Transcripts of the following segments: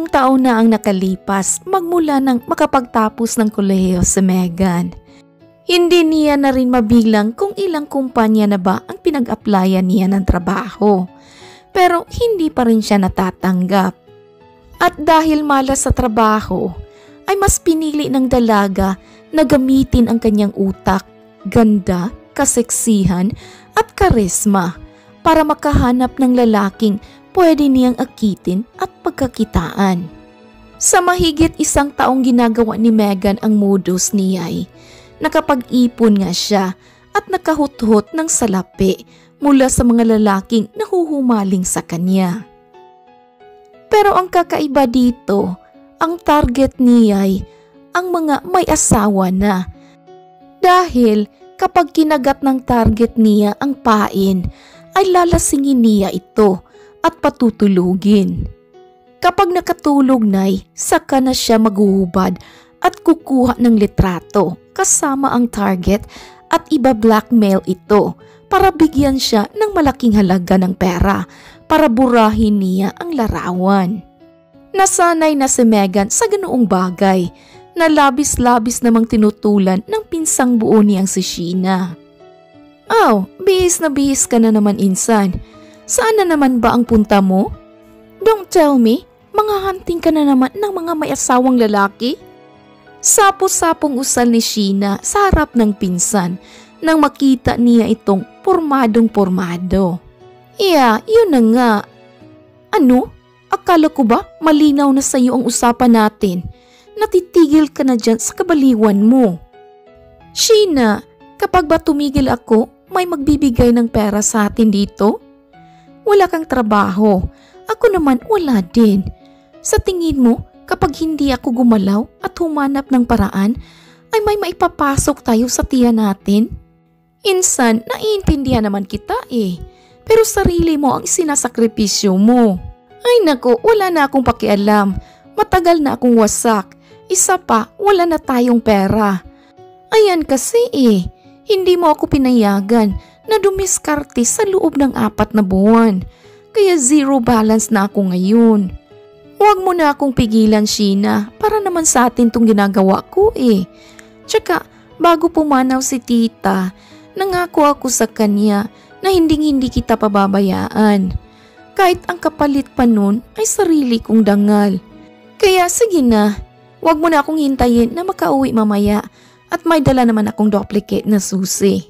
taon na ang nakalipas magmula nang makapagtapos ng kolehiyo si Megan. Hindi niya na rin mabilang kung ilang kumpanya na ba ang pinag-applyan niya ng trabaho. Pero hindi pa rin siya natatanggap. At dahil malas sa trabaho, ay mas pinili ng dalaga na gamitin ang kanyang utak, ganda, kaseksihan at karisma para makahanap ng lalaking pwede niyang akitin at pagkakitaan. Sa mahigit 1 taong ginagawa ni Megan ang modus niya ay nakapag-ipon nga siya at nakahuthot ng salapi mula sa mga lalaking nahuhumaling sa kanya. Pero ang kakaiba dito, ang target niya ay ang mga may asawa na. Dahil kapag kinagat ng target niya ang pain, ay lalasingin niya ito at patutulugin. Kapag nakatulog na'y saka na siya maghuhubad at kukuha ng litrato kasama ang target at iba-blackmail ito para bigyan siya ng malaking halaga ng pera para burahin niya ang larawan. Nasanay na si Megan sa ganoong bagay na labis-labis namang tinutulan ng pinsang buo niyang si Sheena. "Oh, bihis na bihis ka na naman insan. Saan na naman ba ang punta mo? Don't tell me, mga hunting ka na naman ng mga may asawang lalaki?" Sapo-sapong usal ni Sheena sa harap ng pinsan nang makita niya itong pormadong-pormado. "Yeah, yun na nga." "Ano? Akala ko ba malinaw na sa iyo ang usapan natin? Natitigil ka na dyan sa kabaliwan mo." "Sheena, kapag ba tumigil ako, may magbibigay ng pera sa atin dito? Wala kang trabaho. Ako naman wala din. Sa tingin mo, kapag hindi ako gumalaw at humanap ng paraan, ay may maipapasok tayo sa tiyan natin? Insan, naiintindihan naman kita eh. Pero sarili mo ang sinasakripisyo mo." "Ay nako, wala na akong pakialam. Matagal na akong wasak. Isa pa, wala na tayong pera." "Ayan kasi eh. Hindi mo ako pinayagan na dumiskarte sa loob ng 4 na buwan. Kaya zero balance na ako ngayon. Huwag mo na akong pigilan, Sheena, para naman sa atin tong ginagawa ko eh. Tsaka, bago pumanaw si tita, nangako ako sa kanya na hindi kita pababayaan. Kahit ang kapalit pa nun ay sarili kong dangal. Kaya sige na, huwag mo na akong hintayin na makauwi mamaya at may dala naman akong duplicate na susi."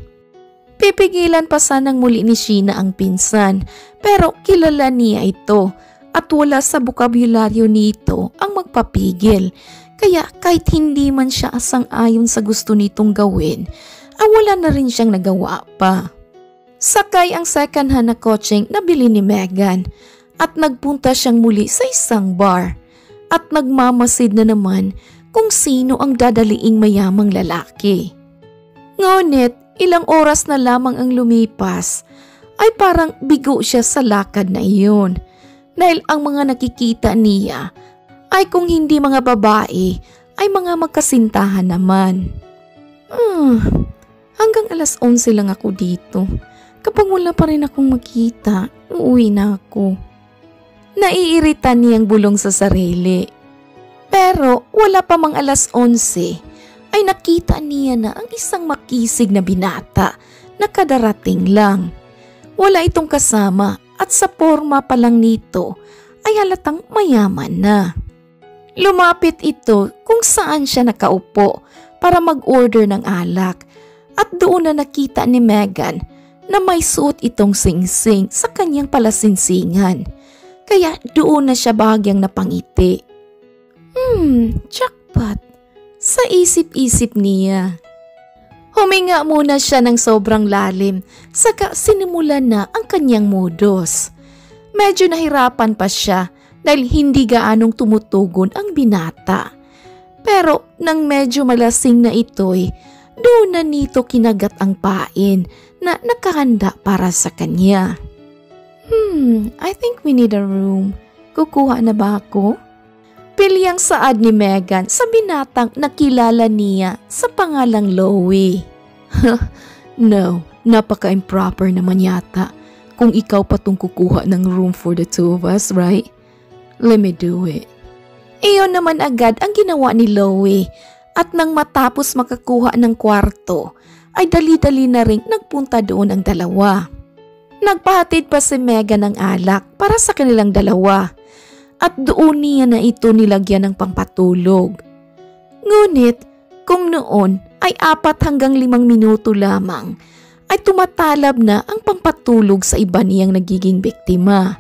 Pipigilan pa sanang muli ni Sheena ang pinsan, pero kilala niya ito at wala sa bokabularyo nito ang magpapigil. Kaya kahit hindi man siya asang-ayon sa gusto nitong gawin, ay wala na rin siyang nagawa pa. Sakay ang second hand na kotseng nabili ni Megan at nagpunta siyang muli sa isang bar at nagmamasid na naman kung sino ang dadaliing mayamang lalaki. Ngunit ilang oras na lamang ang lumipas ay parang bigo siya sa lakad na iyon dahil ang mga nakikita niya ay kung hindi mga babae ay mga magkasintahan naman. Hanggang alas 11 lang ako dito. Kapag wala pa rin akong makita, uuwi na ako." Naiirita niyang bulong sa sarili. Pero wala pa mang alas 11 ay nakita niya na ang isang makisig na binata na kadarating lang. Wala itong kasama at sa porma pa lang nito ay halatang mayaman na. Lumapit ito kung saan siya nakaupo para mag-order ng alak at doon na nakita ni Megan na may suot itong singsing sa kanyang palasinsingan. Kaya doon na siya bahagyang napangiti. Jackpot, sa isip-isip niya. Huminga muna siya ng sobrang lalim, saka sinimulan na ang kanyang modus. Medyo nahirapan pa siya dahil hindi gaanong tumutugon ang binata. Pero nang medyo malasing na ito'y, doon na nito kinagat ang pain na nakahanda para sa kanya. I think we need a room. Kukuha na ba ako? Pilyang saad ni Megan sa binatang nakilala niya sa pangalang Loie. No, napaka-improper naman yata kung ikaw pa tong kukuha ng room for the two of us, right? Let me do it. Iyon naman agad ang ginawa ni Loie at nang matapos makakuha ng kwarto ay dali-dali na ring nagpunta doon ang dalawa. Nagpahatid pa si Megan ng alak para sa kanilang dalawa at doon niya na ito nilagyan ng pampatulog. Ngunit kung noon ay 4 hanggang 5 minuto lamang ay tumatalab na ang pampatulog sa iba niyang nagiging biktima.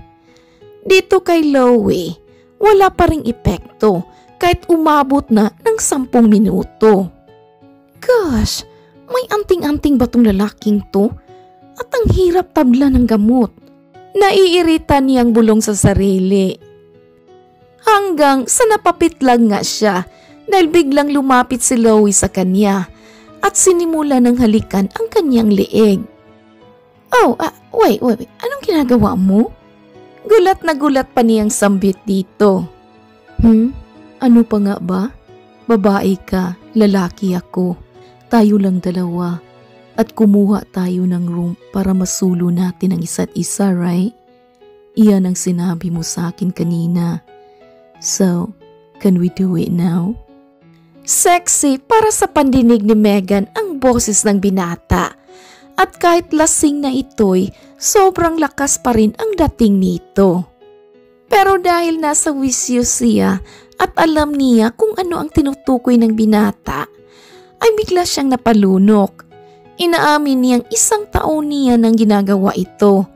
Dito kay Loie, wala pa ring epekto kahit umabot na ng 10 minuto. Gosh, may anting-anting ba tong lalaking to? At ang hirap tabla ng gamot. Naiirita niyang bulong sa sarili. Hanggang sa napapitlag nga siya dahil biglang lumapit si Loie sa kanya at sinimula ng halikan ang kanyang leeg. Oh, wait. Anong ginagawa mo? Gulat na gulat pa niyang sambit dito. Ano pa nga ba? Babae ka, lalaki ako. Tayo lang dalawa. At kumuha tayo ng room para masulo natin ang isa't isa, right? Iyan ang sinabi mo sa akin kanina. So, can we do it now? Sexy para sa pandinig ni Megan ang boses ng binata. At kahit lasing na ito'y sobrang lakas pa rin ang dating nito. Pero dahil nasa wisyo siya at alam niya kung ano ang tinutukoy ng binata, ay bigla siyang napalunok. Inaamin niyang 1 taon niya nang ginagawa ito,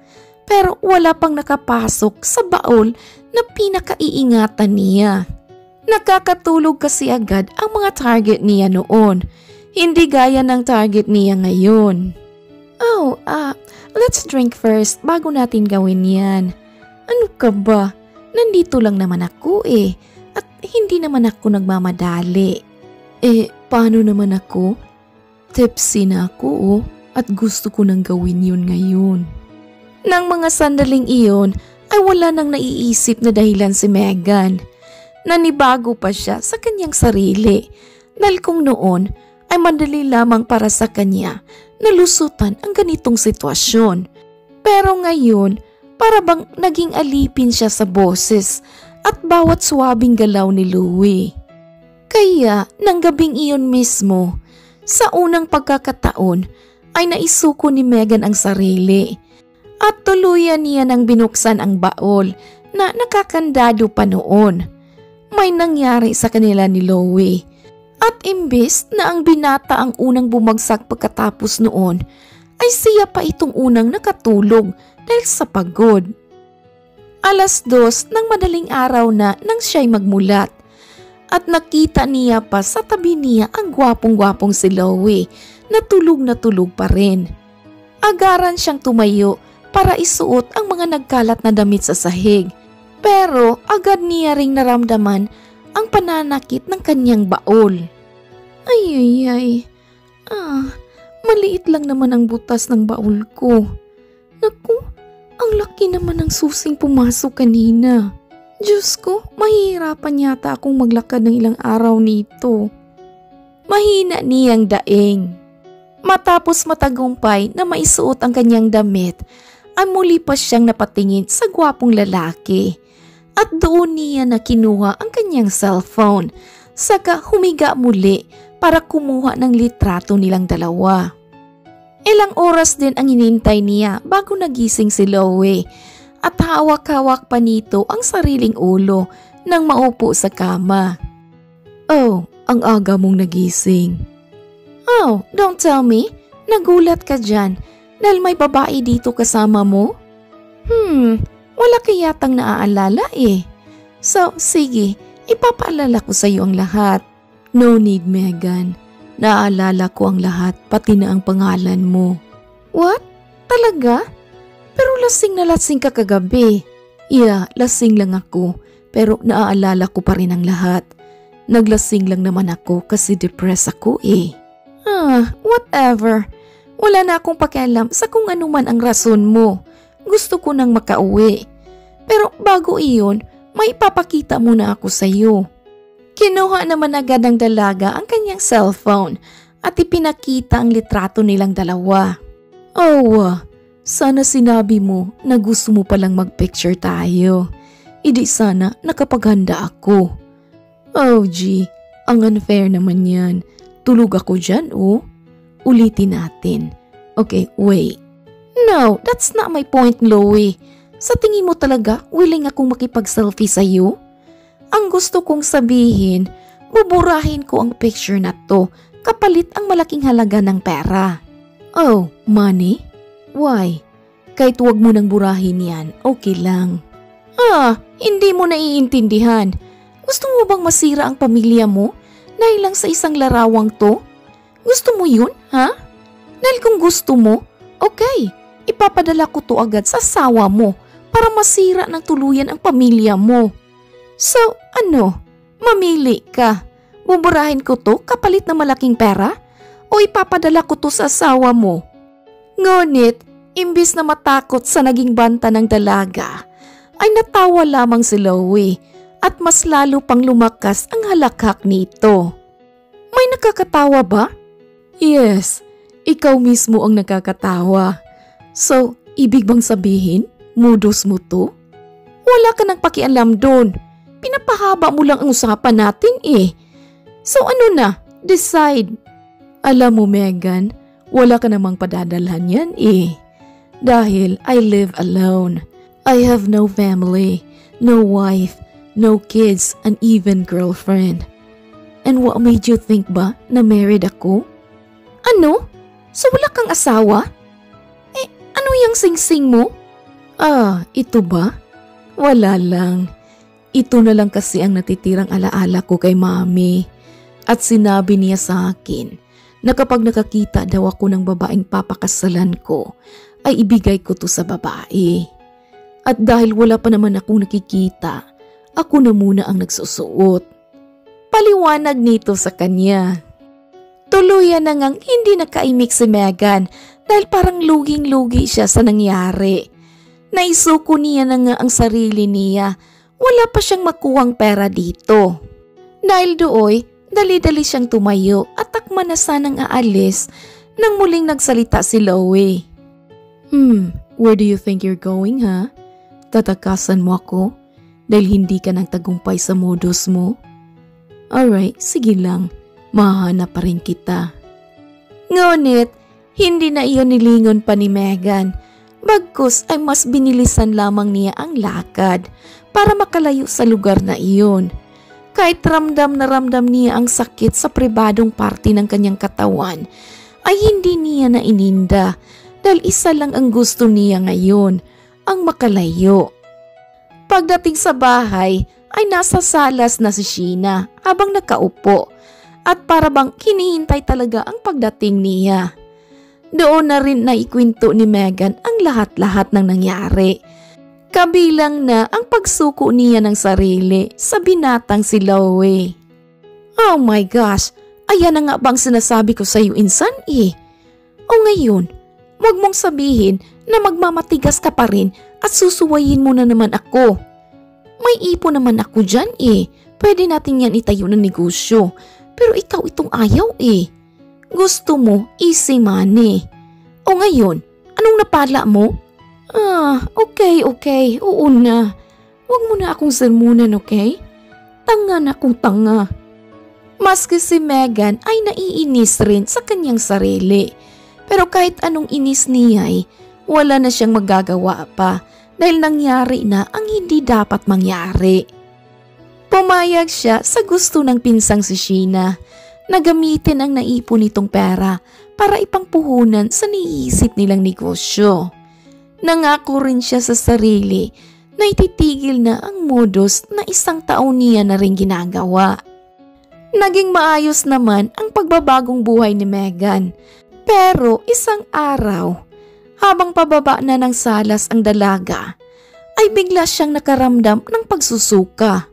pero wala pang nakapasok sa baol na pinakaiingatan niya. Nakakatulog kasi agad ang mga target niya noon, hindi gaya ng target niya ngayon. Oh, let's drink first bago natin gawin yan. Ano ka ba? Nandito lang naman ako at hindi naman ako nagmamadali. Paano naman ako? Tipsy na ako at gusto ko nang gawin yun ngayon. Nang mga sandaling iyon ay wala nang naiisip na dahilan si Megan. Nanibago pa siya sa kanyang sarili dahil kung noon ay madali lamang para sa kanya na lusutan ang ganitong sitwasyon. Pero ngayon para bang naging alipin siya sa boses at bawat swabing galaw ni Loie. Kaya nang gabing iyon mismo, sa unang pagkakataon ay naisuko ni Megan ang sarili at tuluyan niya nang binuksan ang baol na nakakandado pa noon. May nangyari sa kanila ni Loie at imbes na ang binata ang unang bumagsak pagkatapos noon ay siya pa itong unang nakatulog dahil sa pagod. 2:00 ng madaling araw na nang siya'y magmulat. At nakita niya pa sa tabi niya ang gwapong-gwapong si Loie na tulog pa rin. Agaran siyang tumayo para isuot ang mga nagkalat na damit sa sahig. Pero agad niya ring naramdaman ang pananakit ng kanyang baol. Ay. Maliit lang naman ang butas ng baol ko. Naku, ang laki naman ng susing pumasok kanina. Diyos ko, mahihirapan yata akong maglakad ng ilang araw nito. Mahina niyang daing. Matapos matagumpay na maisuot ang kanyang damit, ay muli pa siyang napatingin sa gwapong lalaki. At doon niya na kinuha ang kanyang cellphone, saka humiga muli para kumuha ng litrato nilang dalawa. Ilang oras din ang hinintay niya bago nagising si Loie. At hawak-hawak pa nito ang sariling ulo nang maupo sa kama. Oh, ang aga mong nagising. Oh, don't tell me. Nagulat ka dyan dahil may babae dito kasama mo? Wala ka yatang naaalala So, sige, ipapaalala ko sa iyo ang lahat. No need, Megan. Naaalala ko ang lahat, pati na ang pangalan mo. What? Talaga? Pero lasing na lasing ka kagabi. Yeah, lasing lang ako, pero naaalala ko pa rin ang lahat. Naglasing lang naman ako kasi depressed ako whatever. Wala na akong pakialam sa kung ano man ang rason mo. Gusto ko nang makauwi. Pero bago iyon, may ipapakita muna ako sa iyo. Kinuha naman agad ng dalaga ang kanyang cellphone at ipinakita ang litrato nilang dalawa. Sana sinabi mo na gusto mo palang magpicture tayo. Hindi sana nakapaghanda ako. Oh, G, ang unfair naman yan. Tulog ako dyan, oh. Ulitin natin. Okay, wait. No, that's not my point, Chloe. Sa tingin mo talaga, willing akong makipag-selfie sa'yo? Ang gusto kong sabihin, buburahin ko ang picture na to kapalit ang malaking halaga ng pera. Oh, money? Why? Kahit huwag mo nang burahin yan, okay lang. Hindi mo naiintindihan. Gusto mo bang masira ang pamilya mo dahil lang sa isang larawang to? Gusto mo yun, ha? Dahil kung gusto mo, okay, ipapadala ko to agad sa asawa mo para masira ng tuluyan ang pamilya mo. So, mamili ka. Buburahin ko to kapalit ng malaking pera o ipapadala ko to sa asawa mo? Ngunit, imbis na matakot sa naging banta ng dalaga, ay natawa lamang si Chloe at mas lalo pang lumakas ang halakhak nito. May nakakatawa ba? Yes, ikaw mismo ang nakakatawa. So, ibig bang sabihin, modus mo to? Wala ka nang pakialam doon. Pinapahaba mo lang ang usapan natin eh. So ano na? Decide. Alam mo, Megan, wala ka namang padadalhan yan eh. Dahil I live alone. I have no family, no wife, no kids, and even girlfriend. And what made you think ba na married ako? Ano? So wala kang asawa? Ano yung singsing mo? Ito ba? Wala lang. Ito na lang kasi ang natitirang alaala ko kay Mami. At sinabi niya sa akin na kapag nakakita daw ako ng babaeng papakasalan ko, ay ibigay ko to sa babae. At dahil wala pa naman akong nakikita, ako na muna ang nagsusuot. Paliwanag nito sa kanya. Tuluyan na ngang hindi nakaimik si Megan dahil parang luging-lugi siya sa nangyari. Naisuko niya na nga ang sarili niya. Wala pa siyang makuhang pera dito. Dahil dooy, dali-dali siyang tumayo at takma na sanang aalis nang muling nagsalita si Chloe. Where do you think you're going, ha? Tatakasan mo ako dahil hindi ka nagtagumpay sa modus mo? Alright, sige lang. Mahanap pa rin kita. Ngunit, hindi na iyon nilingon pa ni Megan. Bagkus ay mas binilisan lamang niya ang lakad para makalayo sa lugar na iyon. Kahit ramdam na ramdam niya ang sakit sa pribadong parte ng kanyang katawan, ay hindi niya na ininda dahil isa lang ang gusto niya ngayon, ang makalayo. Pagdating sa bahay ay nasa salas na si Sheena habang nakaupo at para bang hinihintay talaga ang pagdating niya. Doon na rin naikwento ni Megan ang lahat-lahat ng nangyari. Kabilang na ang pagsuko niya ng sarili sa binatang si Chloe. Oh my gosh, ayan na nga bang sinasabi ko sa iyo insan eh. O ngayon, wag mong sabihin na magmamatigas ka pa rin at susuwayin mo na naman ako. May ipon naman ako dyan eh. Pwede natin yan itayo ng negosyo. Pero ikaw itong ayaw eh. Gusto mo easy money. O ngayon, anong napala mo? Okay. Oo na. Huwag mo na akong sermonan, okay? Tanga na akong tanga. Maski si Megan ay naiinis rin sa kanyang sarili. Pero kahit anong inis niya ay wala na siyang magagawa pa dahil nangyari na ang hindi dapat mangyari. Pumayag siya sa gusto ng pinsang si Sheena na gamitin ang naipon nitong pera para ipangpuhunan sa niisip nilang negosyo. Nangako rin siya sa sarili na ititigil na ang modus na isang taon niya na rin ginagawa. Naging maayos naman ang pagbabagong buhay ni Megan. Pero isang araw, habang pababa na ng salas ang dalaga, ay bigla siyang nakaramdam ng pagsusuka.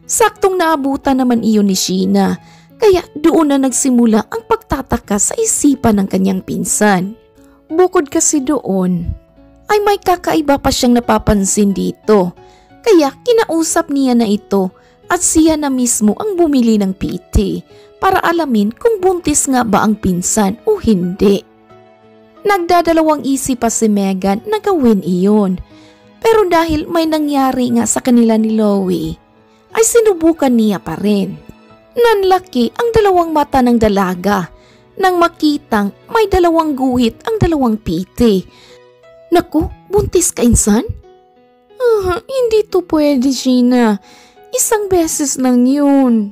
Saktong naabutan naman iyon ni Sheena, kaya doon na nagsimula ang pagtataka sa isipan ng kanyang pinsan. Bukod kasi doon, ay may kakaiba pa siyang napapansin dito, kaya kinausap niya na ito at siya na mismo ang bumili ng PT para alamin kung buntis nga ba ang pinsan o hindi. Nagdadalawang isip pa si Megan na gawin iyon, pero dahil may nangyari nga sa kanila ni Chloe, ay sinubukan niya pa rin. Nanlaki ang dalawang mata ng dalaga nang makitang may dalawang guhit ang dalawang piti. Naku, buntis ka insan? Hindi to pwede, Sheena. Isang beses lang yun.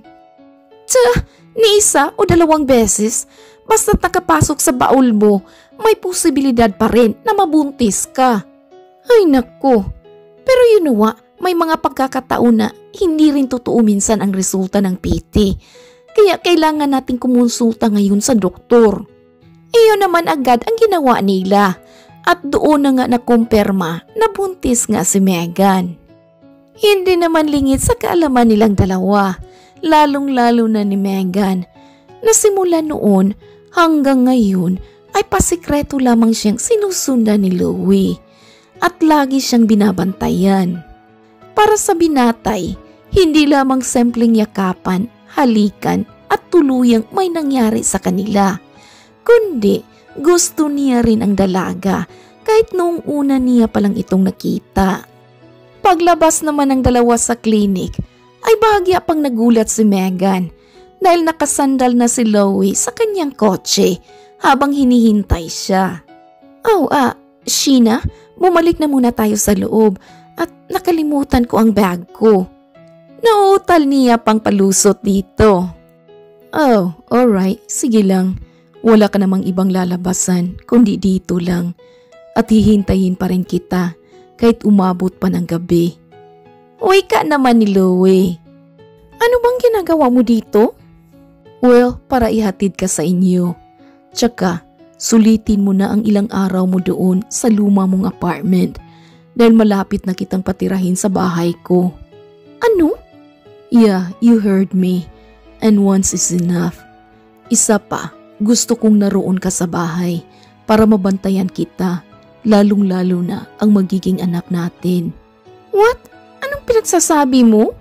Ni isa o dalawang beses, basta't nakapasok sa baul mo, may posibilidad pa rin na mabuntis ka. Ay naku, pero you know what, may mga pagkakataon na hindi rin totoo minsan ang resulta ng PT. Kaya kailangan nating kumonsulta ngayon sa doktor. Iyon naman agad ang ginawa nila at doon na nga nakumpirma na buntis nga si Megan. Hindi naman lingid sa kaalaman nilang dalawa, lalong-lalo na ni Megan, na simula noon hanggang ngayon ay pasikreto lamang siyang sinusundan ni Louie at lagi siyang binabantayan. Para sa binatay, hindi lamang simpleng yakapan, halikan at tuluyang may nangyari sa kanila, kundi gusto niya rin ang dalaga kahit noong una niya palang itong nakita. Paglabas naman ng dalawa sa klinik ay bahagya pang nagulat si Megan dahil nakasandal na si Louie sa kanyang kotse habang hinihintay siya. Sheena, bumalik na muna tayo sa loob at nakalimutan ko ang bag ko. Nauutal niya pang palusot dito. Alright, sige lang. Wala ka namang ibang lalabasan kundi dito lang at hihintayin pa rin kita kahit umabot pa ng gabi. Uy ka naman ni Louie. Ano bang ginagawa mo dito? Well, para ihatid ka sa inyo. Tsaka, sulitin mo na ang ilang araw mo doon sa luma mong apartment dahil malapit na kitang patirahin sa bahay ko. Ano? Yeah, you heard me. And once is enough. Isa pa, gusto kong naroon ka sa bahay para mabantayan kita, lalong-lalo na ang magiging anak natin. What? Anong pinagsasabi mo?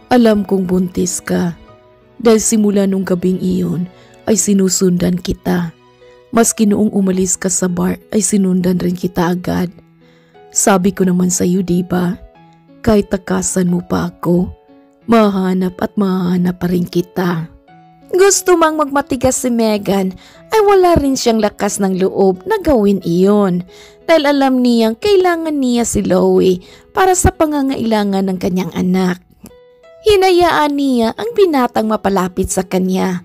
Alam kong buntis ka. Dahil simula nung gabing iyon ay sinusundan kita. Maski noong umalis ka sa bar ay sinundan rin kita agad. Sabi ko naman sa iyo, diba? Kahit takasan mo pa ako, mahanap at mahanap pa rin kita. Gusto mang magmatigas si Megan ay wala rin siyang lakas ng loob na gawin iyon dahil alam niyang kailangan niya si Louie para sa pangangailangan ng kanyang anak. Hinayaan niya ang binatang mapalapit sa kanya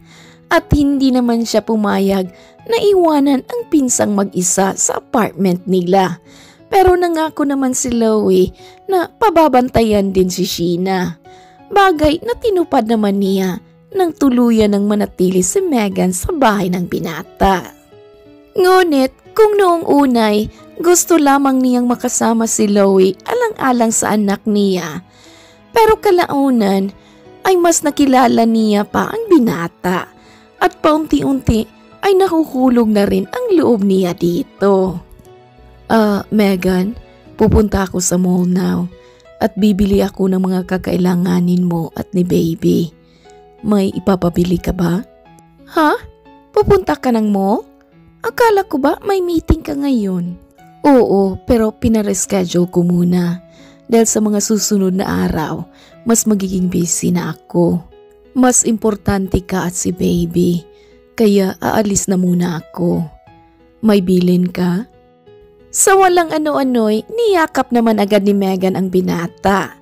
at hindi naman siya pumayag na iwanan ang pinsang mag-isa sa apartment nila. Pero nangako naman si Louie na pababantayan din si Sheena. Bagay na tinupad naman niya nang tuluyan ng manatili si Megan sa bahay ng binata. Ngunit kung noong unay gusto lamang niyang makasama si Louie alang-alang sa anak niya, pero kalaunan ay mas nakilala niya pa ang binata at paunti-unti ay nahuhulog na rin ang loob niya dito. Megan, pupunta ako sa mall now at bibili ako ng mga kakailanganin mo at ni baby. May ipapabili ka ba? Ha? Pupunta ka ng mall? Akala ko ba may meeting ka ngayon? Oo, pero pinareschedule ko muna. Dahil sa mga susunod na araw, mas magiging busy na ako. Mas importante ka at si baby, kaya aalis na muna ako. May bilin ka? Sa walang ano-ano'y, niyakap naman agad ni Megan ang binata.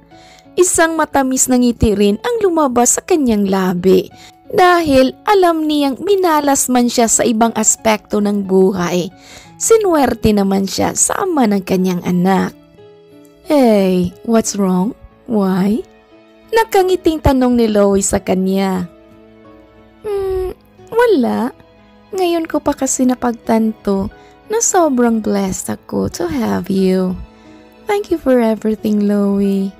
Isang matamis na ngiti rin ang lumabas sa kanyang labi dahil alam niyang minalas man siya sa ibang aspekto ng buhay. Sinuwerte naman siya sa ama ng kanyang anak. Hey, what's wrong? Why? Nakangiting tanong ni Louie sa kanya. Wala. Ngayon ko pa kasi napagtanto na sobrang blessed ako to have you. Thank you for everything, Louie.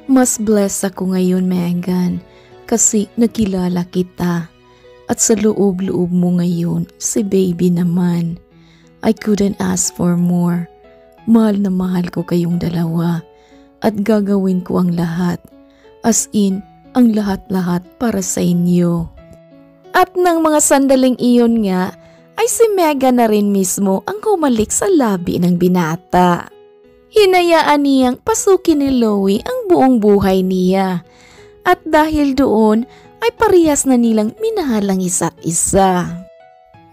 Mas blessed ako ngayon, Megan, kasi nakilala kita. At sa loob-loob mo ngayon, si baby naman. I couldn't ask for more. Mahal na mahal ko kayong dalawa at gagawin ko ang lahat, as in, ang lahat-lahat para sa inyo. At nang mga sandaling iyon nga, ay si Megan na rin mismo ang humalik sa labi ng binata. Hinayaan niyang pasukin ni Louie ang buong buhay niya At dahil doon ay parehas na nilang minahal ang isa't isa.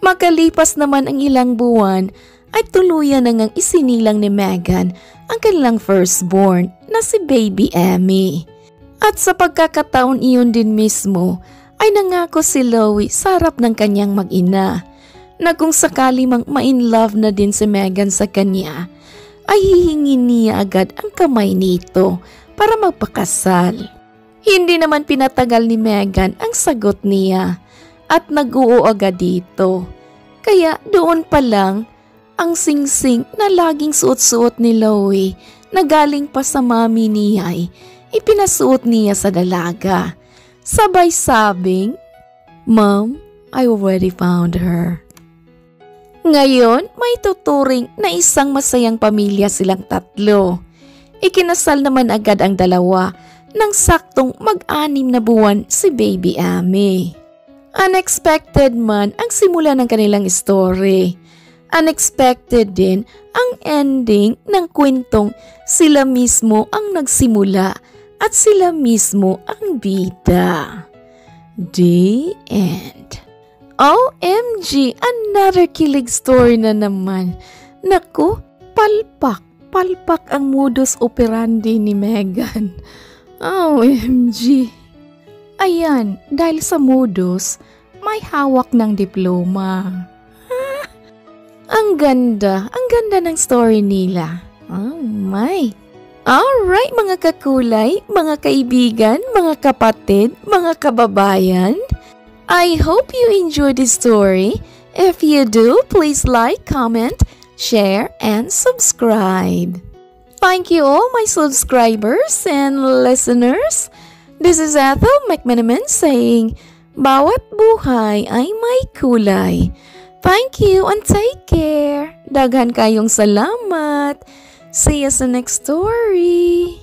Makalipas naman ang ilang buwan ay tuluyan na ngang isinilang ni Megan ang kanilang firstborn na si Baby Emmy. At sa pagkakataon iyon din mismo ay nangako si Louie sa harap ng kanyang mag-ina na kung sakali mang ma-in-love na din si Megan sa kanya ay hihingin niya agad ang kamay nito para magpakasal. Hindi naman pinatagal ni Megan ang sagot niya at nag-oo agad dito. Kaya doon pa lang ang singsing na laging suot-suot ni Louie na galing pa sa mami niya ay ipinasuot niya sa dalaga. Sabay sabing, "Mom, I already found her." Ngayon, may tuturing na isang masayang pamilya silang tatlo. Ikinasal naman agad ang dalawa nang saktong mag-anim na buwan si Baby Emmy. Unexpected man ang simula ng kanilang story. Unexpected din ang ending ng kwentong sila mismo ang nagsimula at sila mismo ang bida. The end. OMG, another kilig story na naman. Naku, palpak ang modus operandi ni Megan. OMG. Ayan, dahil sa modus, may hawak ng diploma. Ang ganda ng story nila. Oh my. Alright mga kakulay, mga kaibigan, mga kapatid, mga kababayan. I hope you enjoyed this story. If you do, please like, comment, share, and subscribe. Thank you all my subscribers and listeners. This is Ethel McMenamin saying, bawat buhay ay may kulay. Thank you and take care. Daghan kayong salamat. See you sa next story.